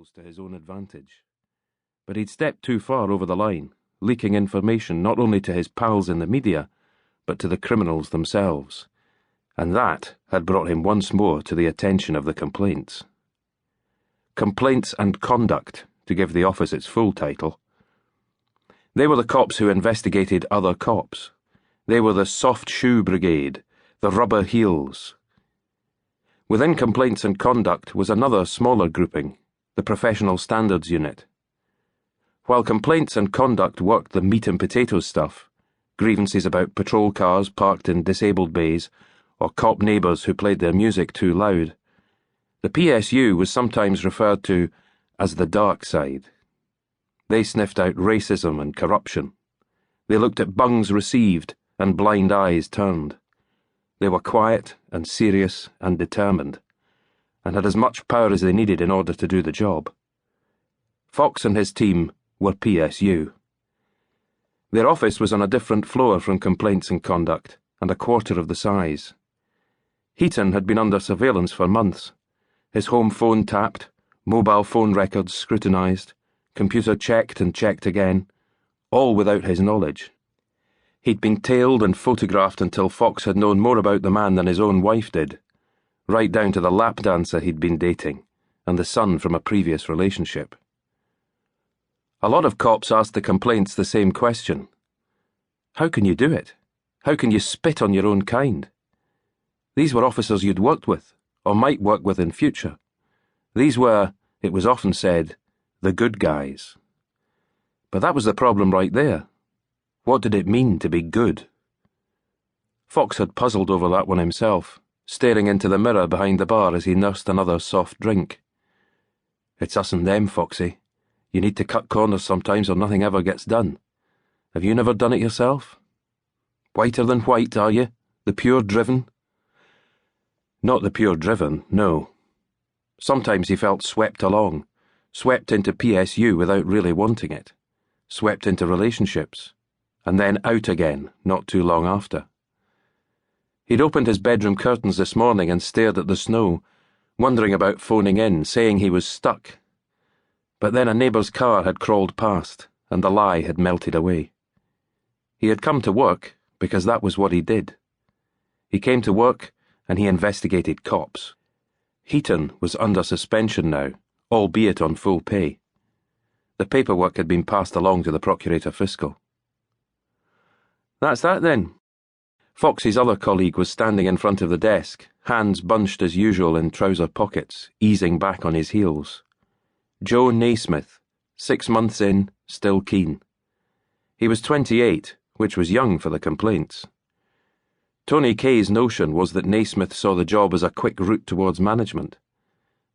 loopholes to his own advantage. But he'd stepped too far over the line, leaking information not only to his pals in the media, but to the criminals themselves. And that had brought him once more to the attention of the complaints. Complaints and Conduct, to give the office its full title. They were the cops who investigated other cops. They were the Soft Shoe Brigade, the Rubber Heels. Within Complaints and Conduct was another smaller grouping, the Professional Standards Unit. While Complaints and Conduct worked the meat and potatoes stuff, grievances about patrol cars parked in disabled bays, or cop neighbours who played their music too loud, the PSU was sometimes referred to as the dark side. They sniffed out racism and corruption. They looked at bungs received and blind eyes turned. They were quiet and serious and determined, and had as much power as they needed in order to do the job. Fox and his team were PSU. Their office was on a different floor from Complaints and Conduct, and a quarter of the size. Heaton had been under surveillance for months. His home phone tapped, mobile phone records scrutinised, computer checked and checked again, all without his knowledge. He'd been tailed and photographed until Fox had known more about the man than his own wife did, right down to the lap dancer he'd been dating, and the son from a previous relationship. A lot of cops asked the complaints the same question. How can you do it? How can you spit on your own kind? These were officers you'd worked with, or might work with in future. These were, it was often said, the good guys. But that was the problem right there. What did it mean to be good? Fox had puzzled over that one himself, staring into the mirror behind the bar as he nursed another soft drink. It's us and them, Foxy. You need to cut corners sometimes or nothing ever gets done. Have you never done it yourself? Whiter than white, are you? The pure driven? Not the pure driven, no. Sometimes he felt swept along, swept into PSU without really wanting it, swept into relationships, and then out again not too long after. He'd opened his bedroom curtains this morning and stared at the snow, wondering about phoning in, saying he was stuck. But then a neighbour's car had crawled past, and the lie had melted away. He had come to work because that was what he did. He came to work and he investigated cops. Heaton was under suspension now, albeit on full pay. The paperwork had been passed along to the Procurator Fiscal. That's that then. Foxy's other colleague was standing in front of the desk, hands bunched as usual in trouser pockets, easing back on his heels. Joe Naismith, 6 months in, still keen. He was 28, which was young for the complaints. Tony Kay's notion was that Naismith saw the job as a quick route towards management.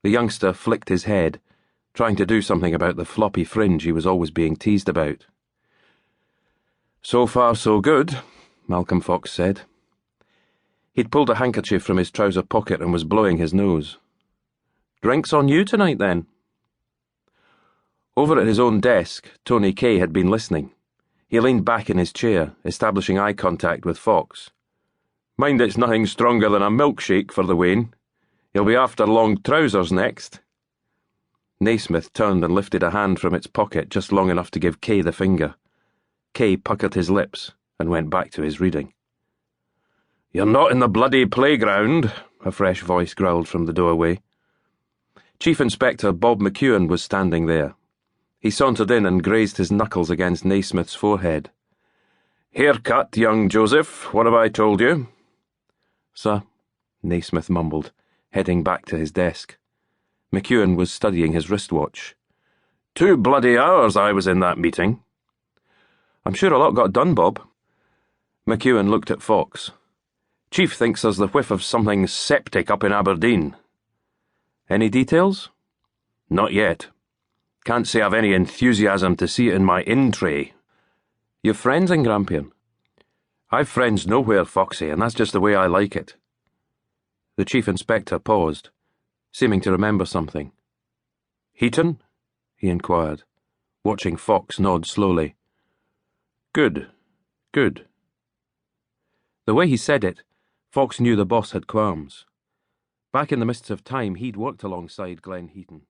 The youngster flicked his head, trying to do something about the floppy fringe he was always being teased about. So far so good, Malcolm Fox said. He'd pulled a handkerchief from his trouser pocket and was blowing his nose. Drinks on you tonight, then? Over at his own desk, Tony Kay had been listening. He leaned back in his chair, establishing eye contact with Fox. Mind it's nothing stronger than a milkshake for the Wayne. He'll be after long trousers next. Naismith turned and lifted a hand from its pocket just long enough to give Kay the finger. Kay puckered his lips and went back to his reading. You're not in the bloody playground, a fresh voice growled from the doorway. Chief Inspector Bob McEwen was standing there. He sauntered in and grazed his knuckles against Naismith's forehead. Haircut, young Joseph, what have I told you? Sir, Naismith mumbled, heading back to his desk. McEwen was studying his wristwatch. 2 bloody hours I was in that meeting. I'm sure a lot got done, Bob. McEwen looked at Fox. Chief thinks there's the whiff of something septic up in Aberdeen. Any details? Not yet. Can't say I've any enthusiasm to see it in my in-tray. You've friends in Grampian? I've friends nowhere, Foxy, and that's just the way I like it. The Chief Inspector paused, seeming to remember something. Heaton? He inquired, watching Fox nod slowly. Good. Good. The way he said it, Fox knew the boss had qualms. Back in the mists of time, he'd worked alongside Glenn Heaton.